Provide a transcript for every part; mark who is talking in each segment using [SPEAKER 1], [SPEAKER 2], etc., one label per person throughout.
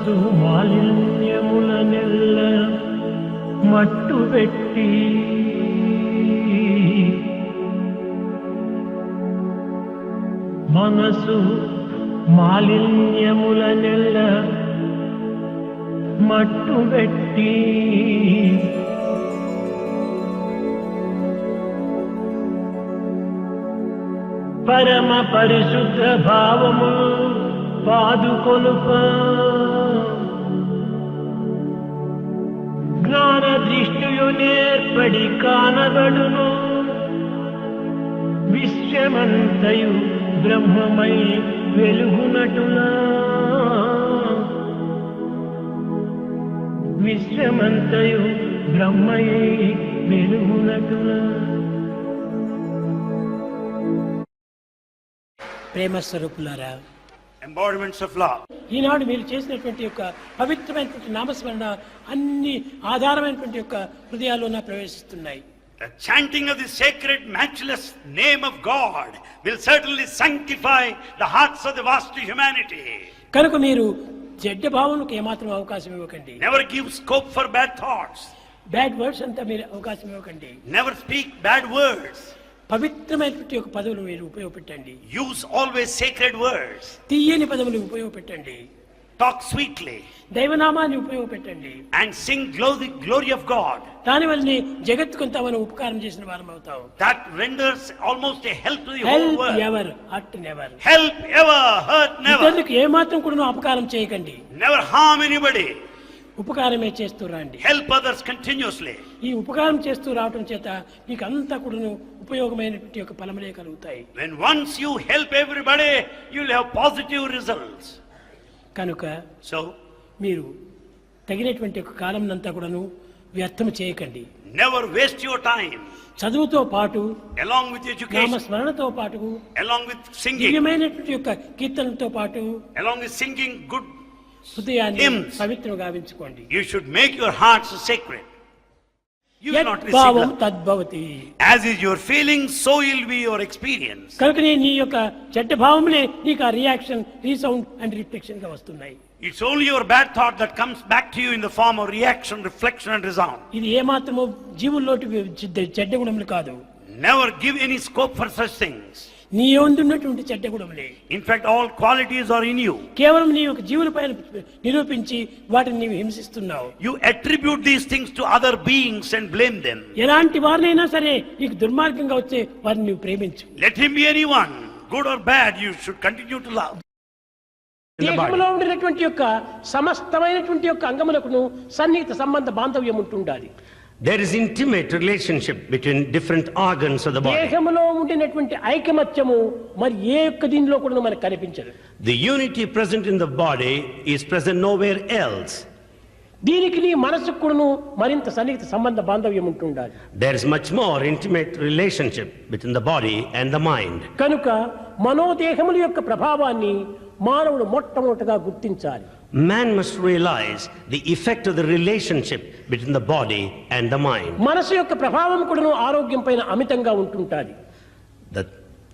[SPEAKER 1] మనసు మాలిన్యములనెల్ల మట్టుబెట్టి మనసు మాలిన్యములనెల్ల మట్టుబెట్టి పరమ పరిశుద్ధ భావము పాదుకొలుప జ్ఞాన దృష్టియు నేర్పడి కానబడును విశ్వమంతయు బ్రహ్మమై వెలుగునటులా విశ్వమంతయు బ్రహ్మయై వెలుగునటులా.
[SPEAKER 2] ప్రేమ స్వరూపులారా,
[SPEAKER 3] embodiments of love.
[SPEAKER 2] ఈనాడు మీరు చేసినటువంటి యొక్క పవిత్రమైనటువంటి నామస్మరణ అన్ని ఆధారమైనటువంటి యొక్క హృదయాల్లోన ప్రవేశిస్తున్నాయి.
[SPEAKER 3] The chanting of the sacred, matchless name of God will certainly sanctify the hearts of the vast humanity.
[SPEAKER 2] కనుక మీరు చెడ్డ భావనకు ఏమాత్రం అవకాశం ఇవ్వకండి.
[SPEAKER 3] Never give scope for bad thoughts.
[SPEAKER 2] Bad words అంతా మీరు అవకాశం ఇవ్వకండి.
[SPEAKER 3] Never speak bad words.
[SPEAKER 2] పవిత్రమైనటువంటి యొక్క పదవులు మీరు ఉపయోగపెట్టండి.
[SPEAKER 3] Use always sacred words.
[SPEAKER 2] తీయని పదవులు ఉపయోగపెట్టండి.
[SPEAKER 3] Talk sweetly.
[SPEAKER 2] దైవనామాన్ని ఉపయోగపెట్టండి.
[SPEAKER 3] And sing glory of God.
[SPEAKER 2] దానివల్లనే జగత్తుకంతా మనం ఉపకారం చేసిన వారం అవుతాం.
[SPEAKER 3] That renders almost a help to the whole world.
[SPEAKER 2] Help ever, hurt never.
[SPEAKER 3] Help ever, hurt never.
[SPEAKER 2] ఇతరులకు ఏమాత్రం కూడా అపకారం చేయకండి.
[SPEAKER 3] Never harm anybody.
[SPEAKER 2] ఉపకారమే చేస్తూ రండి.
[SPEAKER 3] Help others continuously.
[SPEAKER 2] ఈ ఉపకారం చేస్తూ రావటం చేత మీకు అంతా కూడా ఉపయోగమైనటువంటి యొక్క ఫలములే కలుగుతాయి.
[SPEAKER 3] When once you help everybody, you will have positive results.
[SPEAKER 2] కనుక
[SPEAKER 3] So,
[SPEAKER 2] మీరు తగినటువంటి ఒక కాలంనంతా కూడాను వ్యర్థం చేయకండి.
[SPEAKER 3] never waste your time.
[SPEAKER 2] చదువుతో పాటు
[SPEAKER 3] Along with education,
[SPEAKER 2] నామస్మరణతో పాటు
[SPEAKER 3] along with singing,
[SPEAKER 2] దివ్యమైనటువంటి యొక్క కీర్తనలతో పాటు
[SPEAKER 3] along with singing good
[SPEAKER 2] హృదయాన్ని
[SPEAKER 3] hymns,
[SPEAKER 2] పవిత్రం గావించుకోండి.
[SPEAKER 3] you should make your hearts sacred. You will not
[SPEAKER 2] భావం
[SPEAKER 3] receive love.
[SPEAKER 2] తద్భవతి.
[SPEAKER 3] As is your feeling, so will be your experience.
[SPEAKER 2] కనుక నీ యొక్క చెడ్డ భావములే నీకు ఆ రియాక్షన్, రీసౌండ్ అండ్ రిఫ్లెక్షన్ గా వస్తున్నాయి.
[SPEAKER 3] It's only your bad thought that comes back to you in the form of reaction, reflection and resound.
[SPEAKER 2] ఇది ఏమాత్రము జీవుల్లోటి చెడ్డ గుణములు కాదు.
[SPEAKER 3] Never give any scope for such things.
[SPEAKER 2] నీ యందున్నటువంటి చెడ్డ గుణములే.
[SPEAKER 3] In fact, all qualities are in you.
[SPEAKER 2] కేవలం నీ యొక్క జీవుల పైన నిరూపించి వాటిని నీవు హింసిస్తున్నావు.
[SPEAKER 3] You attribute these things to other beings and blame them.
[SPEAKER 2] ఎలాంటి వారినైనా సరే నీకు దుర్మార్గంగా వచ్చే వారిని నువ్వు ప్రేమించు.
[SPEAKER 3] Let him be anyone, good or bad, you should continue to love.
[SPEAKER 2] దేహంలో ఉండినటువంటి యొక్క సమస్తమైనటువంటి యొక్క అంగములకు సన్నిహిత సంబంధ బాంధవ్యం ఉంటుండాలి.
[SPEAKER 4] There is intimate relationship between different organs of the body.
[SPEAKER 2] దేహంలో ఉండినటువంటి ఐకమత్యము మరి ఏ యొక్క దీనిలో కూడా మనకు కనిపించదు.
[SPEAKER 4] The unity present in the body is present nowhere else.
[SPEAKER 2] దీనికి నీ మనసుకు కూడాను మరింత సన్నిహిత సంబంధ బాంధవ్యం ఉంటుండాలి.
[SPEAKER 4] There is much more intimate relationship between the body and the mind.
[SPEAKER 2] కనుక మనోదేహముల యొక్క ప్రభావాన్ని మానవుడు మొట్టమొదటిగా గుర్తించాలి.
[SPEAKER 4] Man must realize the effect of the relationship between the body and the mind.
[SPEAKER 2] మనసు యొక్క ప్రభావం కూడాను ఆరోగ్యం పైన అమితంగా ఉంటుంటాది.
[SPEAKER 4] The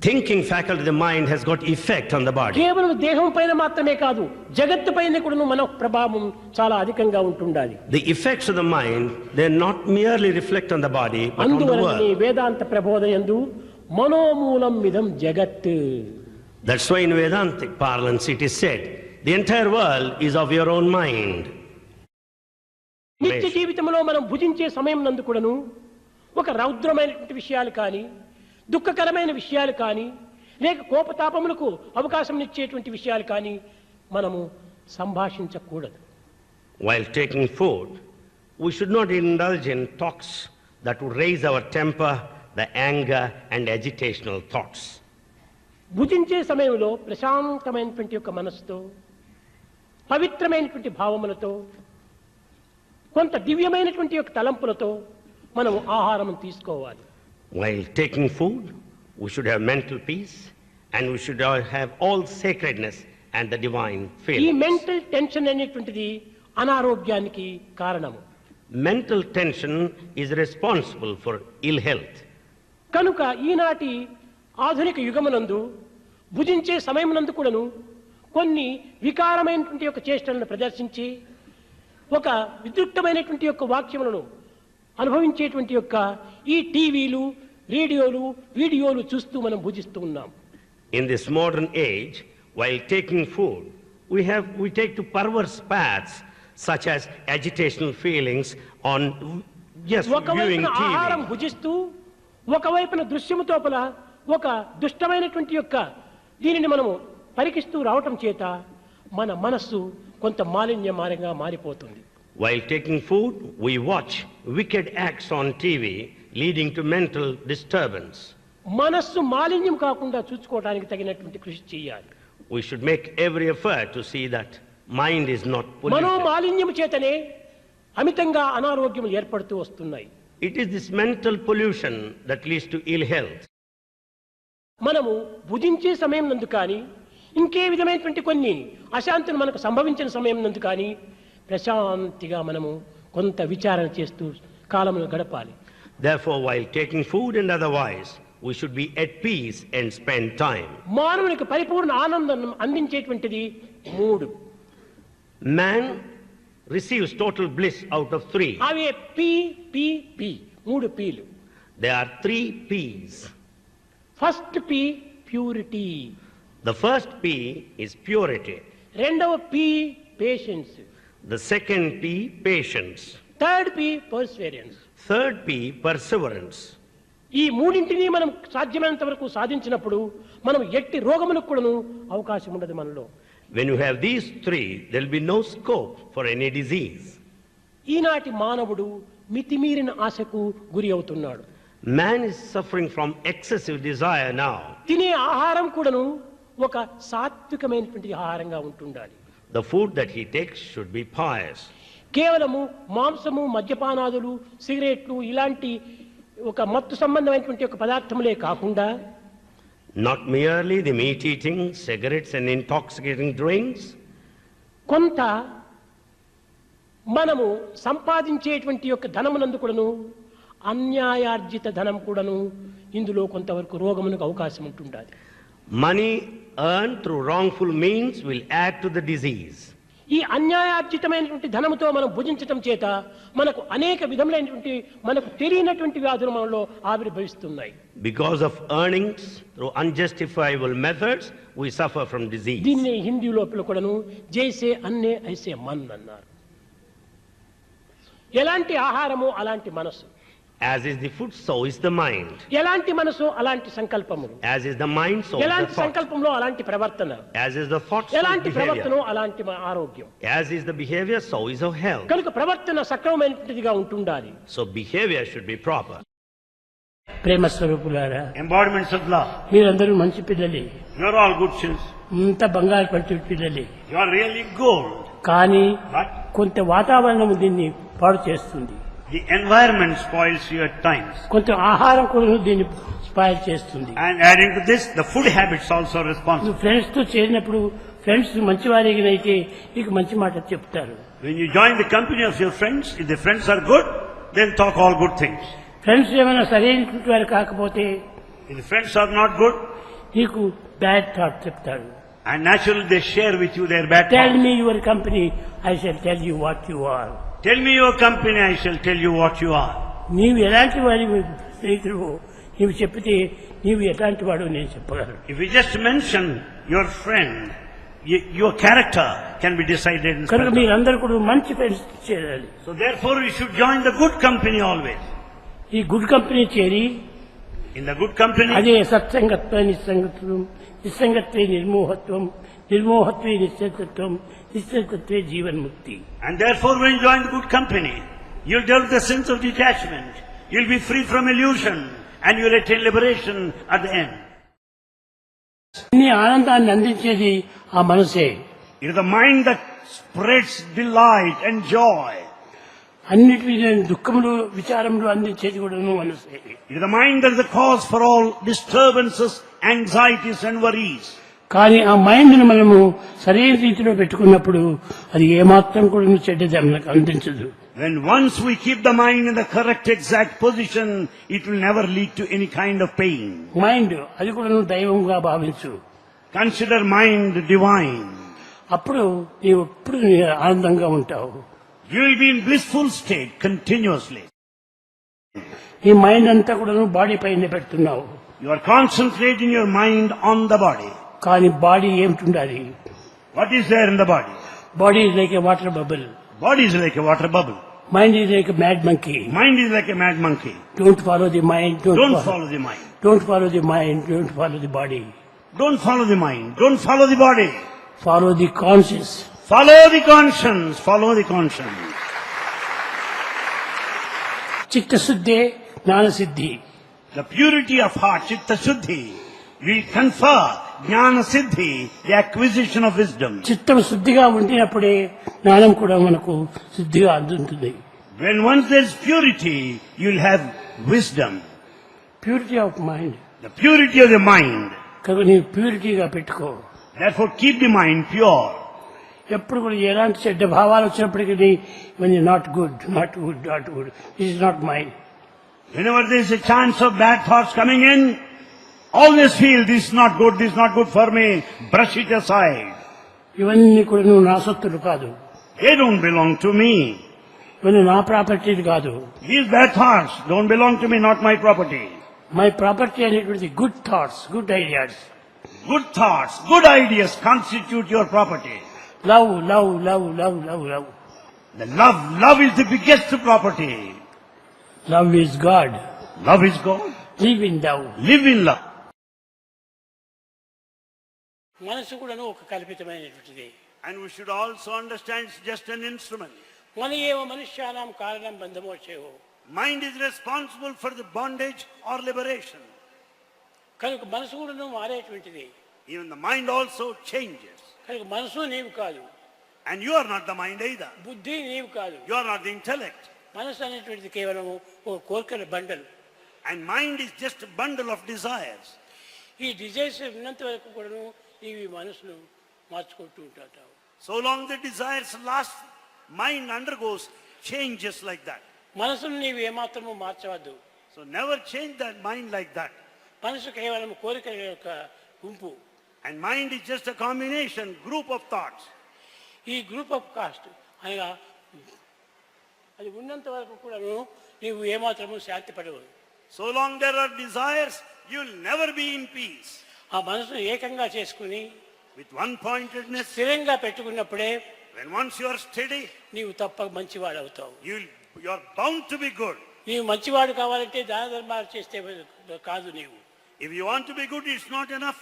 [SPEAKER 4] thinking faculty of the mind has got effect on the body.
[SPEAKER 2] కేవలం దేహం పైన మాత్రమే కాదు, జగత్తు పైన కూడాను మన ప్రభావం చాలా అధికంగా ఉంటుండాలి.
[SPEAKER 4] The effects of the mind, they not merely reflect on the body but on the
[SPEAKER 2] అందువలన
[SPEAKER 4] world.
[SPEAKER 2] వేదాంత ప్రబోధయందు మనోమూలం మిదం జగత్.
[SPEAKER 4] That's why in Vedantic parlance it is said, the entire world is of your own mind.
[SPEAKER 2] నిత్య జీవితంలో మనం భుజించే సమయం నందు కూడాను ఒక రౌద్రమైనటువంటి విషయాలు కానీ, దుఃఖకరమైన విషయాలు కానీ, లేక కోపతాపములకు అవకాశం ఇచ్చేటువంటి విషయాలు కానీ మనము సంభాషించకూడదు.
[SPEAKER 4] While taking food, we should not indulge in talks that would raise our temper, the anger and agitational thoughts.
[SPEAKER 2] భుజించే సమయంలో ప్రశాంతమైనటువంటి యొక్క మనసుతో, పవిత్రమైనటువంటి భావములతో, కొంత దివ్యమైనటువంటి యొక్క తలంపులతో మనం ఆహారం తీసుకోవాలి.
[SPEAKER 4] While taking food, we should have mental peace and we should have all sacredness and the divine
[SPEAKER 2] ఈ
[SPEAKER 4] feelings.
[SPEAKER 2] మెంటల్ టెన్షన్ అనేటువంటిది అనారోగ్యానికి కారణము.
[SPEAKER 4] Mental tension is responsible for ill health.
[SPEAKER 2] కనుక ఈనాటి ఆధునిక యుగమునందు భుజించే సమయమునందు కూడాను కొన్ని వికారమైనటువంటి యొక్క చేష్టలను ప్రదర్శించి ఒక విద్యుక్తమైనటువంటి యొక్క వాక్యములను అనుభవించేటువంటి యొక్క ఈ టీవీలు, రేడియోలు, వీడియోలు చూస్తూ మనం భుజిస్తూ ఉన్నాం.
[SPEAKER 4] In this modern age, while taking food, we take to perverse paths such as agitational feelings on just viewing
[SPEAKER 2] ఒకవైపున
[SPEAKER 4] TV.
[SPEAKER 2] ఆహారం భుజిస్తూ ఒకవైపున దృశ్యము తోపల ఒక దుష్టమైనటువంటి యొక్క దీనిని మనము పరికిస్తూ రావటం చేత మన మనస్సు కొంత మాలిన్యమారంగా మారిపోతుంది.
[SPEAKER 4] While taking food, we watch wicked acts on TV, leading to mental disturbance.
[SPEAKER 2] మనస్సు మాలిన్యం కాకుండా చూసుకోవడానికి తగినటువంటి కృషి చేయాలి.
[SPEAKER 4] We should make every effort to see that mind is not
[SPEAKER 2] Mano
[SPEAKER 4] polluted.
[SPEAKER 2] మాలిన్యం చేతనే అమితంగా అనారోగ్యములు ఏర్పడుతూ వస్తున్నాయి.
[SPEAKER 4] It is this mental pollution that leads to ill health.
[SPEAKER 2] మనము భుజించే సమయం నందు కానీ ఇంకే విధమైనటువంటి కొన్ని అశాంతులు మనకు సంభవించిన సమయం నందు కానీ ప్రశాంతిగా మనము కొంత విచారణ చేస్తూ కాలమును గడపాలి.
[SPEAKER 4] Therefore, while taking food and otherwise, we should be at peace and spend time.
[SPEAKER 2] మానవునికి పరిపూర్ణ ఆనందం అందించేటువంటిది మూడు.
[SPEAKER 4] Man receives total bliss out of three.
[SPEAKER 2] అవి పి మూడు పీలు.
[SPEAKER 4] There are 3 P's.
[SPEAKER 2] First P purity,
[SPEAKER 4] The first P is purity.
[SPEAKER 2] రెండవ P patience,
[SPEAKER 4] The second P, patience.
[SPEAKER 2] Third P perseverance.
[SPEAKER 4] Third P, perseverance.
[SPEAKER 2] ఈ మూడింటిని మనం సాధ్యమైనంత వరకు సాధించినప్పుడు మనం ఎట్టి రోగములకు కూడాను అవకాశం ఉండదు మనలో.
[SPEAKER 4] When you have these 3, there will be no scope for any disease.
[SPEAKER 2] ఈనాటి మానవుడు మితిమీరిన ఆశకు గురి అవుతున్నాడు.
[SPEAKER 4] Man is suffering from excessive desire now.
[SPEAKER 2] తినే ఆహారం కూడాను ఒక సాత్వికమైనటువంటి ఆహారంగా ఉంటుండాలి.
[SPEAKER 4] The food that he takes should be pious.
[SPEAKER 2] కేవలము మాంసము, మద్యపానాదులు, సిగరెట్లు ఇలాంటి ఒక మత్తు సంబంధమైనటువంటి ఒక పదార్థములే కాకుండా
[SPEAKER 4] Not merely the meat eating, cigarettes and intoxicating drinks.
[SPEAKER 2] కొంత మనము సంపాదించేటువంటి యొక్క ధనమునందు కూడాను అన్యాయార్జిత ధనం కూడాను ఇందులో కొంతవరకు రోగమునకు అవకాశం ఉంటుండాలి.
[SPEAKER 4] Money earned through wrongful means will add to the disease.
[SPEAKER 2] ఈ అన్యాయార్జితమైనటువంటి ధనముతో మనం భుజించటం చేత మనకు అనేక విధములైనటువంటి మనకు తెలియనటువంటి వ్యాధులు మనలో ఆవిర్భవిస్తున్నాయి.
[SPEAKER 4] Because of earnings through unjustifiable methods, we suffer from disease.
[SPEAKER 2] దీన్ని హిందీ లోపల కూడాను జైసే అన్నే ఐసే మన్ అన్నారు. ఎలాంటి ఆహారము అలాంటి మనసు,
[SPEAKER 4] As is the food, so is the mind.
[SPEAKER 2] ఎలాంటి మనసు అలాంటి సంకల్పములు,
[SPEAKER 4] As is the mind, so is the
[SPEAKER 2] ఎలాంటి
[SPEAKER 4] thought.
[SPEAKER 2] సంకల్పంలో అలాంటి ప్రవర్తన,
[SPEAKER 4] As is the thought, so is
[SPEAKER 2] ఎలాంటి ప్రవర్తన
[SPEAKER 4] behavior.
[SPEAKER 2] అలాంటి ఆరోగ్యం.
[SPEAKER 4] As is the behavior, so is our health.
[SPEAKER 2] కనుక ప్రవర్తన సక్రమమైనటువంటిదిగా ఉంటుండాలి.
[SPEAKER 4] So behavior should be proper.
[SPEAKER 2] ప్రేమ స్వరూపులారా,
[SPEAKER 3] Embodiments of love.
[SPEAKER 2] మీరందరూ మంచి పిల్లలే,
[SPEAKER 3] You are all good children.
[SPEAKER 2] ఇంత బంగారు పట్టి పిల్లలే.
[SPEAKER 3] You are really gold.
[SPEAKER 2] కానీ
[SPEAKER 3] But
[SPEAKER 2] కొంత వాతావరణం దీన్ని పాడు చేస్తుంది,
[SPEAKER 3] the environment spoils you at times.
[SPEAKER 2] కొంత ఆహారం కూడా దీన్ని స్పాయిల్ చేస్తుంది.
[SPEAKER 3] And adding to this, the food habits also are responsible.
[SPEAKER 2] నువ్వు ఫ్రెండ్స్ తో చేరినప్పుడు ఫ్రెండ్స్ మంచివారిగినైతే నీకు మంచి మాట చెప్తారు.
[SPEAKER 3] When you join the company of your friends, if the friends are good, they'll talk all good things.
[SPEAKER 2] Friends ఏమైనా సరైనటువంటి వారు కాకపోతే
[SPEAKER 3] If the friends are not good,
[SPEAKER 2] నీకు బ్యాడ్ థాట్ చెప్తారు.
[SPEAKER 3] and naturally they share with you their bad
[SPEAKER 2] tell
[SPEAKER 3] thoughts.
[SPEAKER 2] మీ your company, I shall tell you what you are.
[SPEAKER 3] Tell me your company, I shall tell you what you are.
[SPEAKER 2] నీవు ఎలాంటి వాడి స్నేహితుడు నీవు చెప్పితే నీవు ఎలాంటి వాడు నేను చెప్పగలను.
[SPEAKER 3] If you just mention your friend, your character can be decided in
[SPEAKER 2] కనుక
[SPEAKER 3] spell.
[SPEAKER 2] మీరందరూ కూడా మంచి ఫ్రెండ్స్ చేరాలి.
[SPEAKER 3] So therefore we should join the good company always.
[SPEAKER 2] ఈ గుడ్ కంపెనీ చేరి
[SPEAKER 3] In the good company,
[SPEAKER 2] అదే సత్సంగత్వ నిస్సంగత్వం, నిస్సంగత్వే నిర్మోహత్వం, నిర్మోహత్వే నిశ్చలత్వం, నిశ్చలత్వే జీవన్ముక్తి.
[SPEAKER 3] and therefore when you join the good company, you'll develop the sense of detachment. You'll be free from illusion and you'll attain liberation at the end.
[SPEAKER 2] అన్ని ఆనందాన్ని అందించేది ఆ మనసే.
[SPEAKER 3] It is the mind that spreads delight and joy.
[SPEAKER 2] అన్నిటి దుఃఖములు విచారములు అందించేది కూడా మనసే.
[SPEAKER 3] It is the mind that is the cause for all disturbances, anxieties and worries.
[SPEAKER 2] కానీ ఆ మైండ్ ని మనము సరైన రీతిలో పెట్టుకున్నప్పుడు అది ఏమాత్రం కూడా చెడ్డది మనకు అందించదు.
[SPEAKER 3] When once we keep the mind in the correct exact position, it will never lead to any kind of pain.
[SPEAKER 2] Mind అది కూడా దైవంగా భావించు.
[SPEAKER 3] Consider mind divine.
[SPEAKER 2] అప్పుడు నీవు ఎప్పుడు ఆనందంగా ఉంటావు.
[SPEAKER 3] You will be in blissful state continuously.
[SPEAKER 2] నీ mind అంతా కూడా బాడీ పైన పెడుతున్నావు.
[SPEAKER 3] You are concentrating your mind on the body.
[SPEAKER 2] కానీ బాడీ ఏమిటి?
[SPEAKER 3] What is there in the body?
[SPEAKER 2] Body is like A water bubble.
[SPEAKER 3] Body is like a water bubble.
[SPEAKER 2] Mind is like A mad monkey.
[SPEAKER 3] Mind is like a mad monkey.
[SPEAKER 2] Don't follow the mind.
[SPEAKER 3] Don't follow the mind.
[SPEAKER 2] Don't follow the mind. Don't follow the body.
[SPEAKER 3] Don't follow the mind. Don't follow the body.
[SPEAKER 2] Follow the conscious.
[SPEAKER 3] Follow the conscience. Follow the conscience.
[SPEAKER 2] చిత్తశుద్ధే జ్ఞానసిద్ధి.
[SPEAKER 3] The purity of heart, chitta shuddhi, will confer jnana siddhi, the acquisition of wisdom.
[SPEAKER 2] చిత్తం శుద్ధిగా ఉండినప్పుడే జ్ఞానం కూడా మనకు శుద్ధిగా అందుతుంది.
[SPEAKER 3] When once there is purity, you will have wisdom.
[SPEAKER 2] Purity of mind.
[SPEAKER 3] The purity of the mind.
[SPEAKER 2] కనుక నీవు ప్యూరిటీగా పెట్టుకో.
[SPEAKER 3] Therefore, keep the mind pure.
[SPEAKER 2] ఎప్పుడు కూడా ఎలాంటి చెడ్డ భావాలు వచ్చినప్పటికీ not good, not good, not good, this is not mind.
[SPEAKER 3] Whenever there is a chance of bad thoughts coming in, always feel this is not good, this is not good for me, brush it aside.
[SPEAKER 2] ఇవన్నీ కూడా నువ్వు నా సొత్తులు కాదు.
[SPEAKER 3] They don't belong to me.
[SPEAKER 2] ఇవన్నీ నా property కాదు.
[SPEAKER 3] These bad thoughts don't belong to me, not my property.
[SPEAKER 2] My property అనేటువంటి good thoughts, good ideas.
[SPEAKER 3] Good thoughts, good ideas constitute your property.
[SPEAKER 2] Love love love love love love.
[SPEAKER 3] The love is the biggest property.
[SPEAKER 2] Love is God.
[SPEAKER 3] Love is God.
[SPEAKER 2] Live in love.
[SPEAKER 3] Live in love.
[SPEAKER 2] మనసు కూడాను ఒక కల్పితమైనటువంటిది.
[SPEAKER 3] And we should also understand it's just an instrument.
[SPEAKER 2] మన ఏవ మనుష్యానాం కారణం బంధమోక్షేవో.
[SPEAKER 3] Mind is responsible for the bondage or liberation.
[SPEAKER 2] కనుక మనసు కూడాను మారేటువంటిది.
[SPEAKER 3] Even the mind also changes.
[SPEAKER 2] కనుక మనసు నీవు కాదు.
[SPEAKER 3] And you are not the mind either.
[SPEAKER 2] బుద్ధి నీవు కాదు.
[SPEAKER 3] You are not the intellect.
[SPEAKER 2] మనసు అనేటువంటిది కేవలం ఒక కోరికల bundle.
[SPEAKER 3] And mind is just a bundle of desires.
[SPEAKER 2] ఈ డిజైర్స్ ఉన్నంత వరకు కూడాను నీవు ఈ మనసును మార్చుకుంటూ ఉంటావు.
[SPEAKER 3] So long the desires last, mind undergoes changes like that.
[SPEAKER 2] మనసును నీవు ఏమాత్రము మార్చవద్దు.
[SPEAKER 3] So never change that mind like that.
[SPEAKER 2] మనసు కేవలం కోరికల యొక్క గుంపు.
[SPEAKER 3] And mind is just a combination, group of thoughts.
[SPEAKER 2] ఈ గ్రూప్ ఆఫ్ కాస్ట్ అనగా అది ఉన్నంత వరకు కూడాను నీవు ఏమాత్రము శాంతి పడవు.
[SPEAKER 3] So long there are desires, you will never be in peace.
[SPEAKER 2] ఆ మనసును ఏకంగా చేసుకుని
[SPEAKER 3] With one-pointedness,
[SPEAKER 2] స్థిరంగా పెట్టుకున్నప్పుడే
[SPEAKER 3] when once you are steady,
[SPEAKER 2] నీవు తప్పక మంచివాడు అవుతావు.
[SPEAKER 3] you are bound to be good.
[SPEAKER 2] నీవు మంచివాడు కావాలంటే దాన ధర్మాలు చేస్తే కాదు. నీవు
[SPEAKER 3] If you want to be good, it's not enough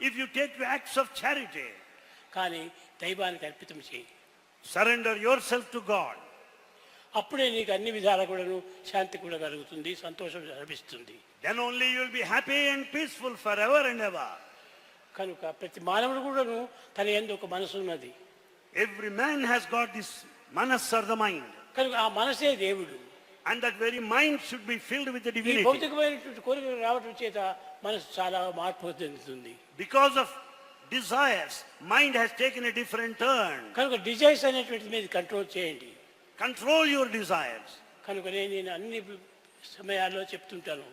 [SPEAKER 3] if you take acts of charity.
[SPEAKER 2] కానీ దైవానికి అర్పితం చేయి.
[SPEAKER 3] Surrender yourself to God.
[SPEAKER 2] అప్పుడే నీకు అన్ని విధాలా కూడాను శాంతి కూడా కలుగుతుంది, సంతోషం లభిస్తుంది.
[SPEAKER 3] Then only you will be happy and peaceful forever and ever.
[SPEAKER 2] కనుక ప్రతి మానవుడు కూడాను తన యందు ఒక మనసు ఉన్నది.
[SPEAKER 3] Every man has got this manas or the mind.
[SPEAKER 2] కనుక ఆ మనసే దేవుడు.
[SPEAKER 3] And that very mind should be filled with the
[SPEAKER 2] ఈ
[SPEAKER 3] divinity.
[SPEAKER 2] భౌతికమైనటువంటి కోరికలు రావటం చేత మనసు చాలా మార్పు చెందుతుంది.
[SPEAKER 3] Because of desires, mind has taken a different turn.
[SPEAKER 2] కనుక డిజైర్స్ అనేటువంటి మీద కంట్రోల్ చేయండి.
[SPEAKER 3] Control your desires.
[SPEAKER 2] కనుక నేను అన్ని సమయాల్లో చెప్తుంటాను,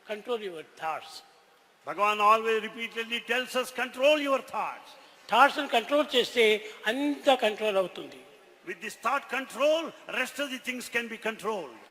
[SPEAKER 2] control your thoughts.
[SPEAKER 3] Bhagavan always repeatedly tells us, control your thoughts.
[SPEAKER 2] థాట్స్ని కంట్రోల్ చేస్తే అంతా కంట్రోల్ అవుతుంది.
[SPEAKER 3] With this thought control, rest of the things can be controlled.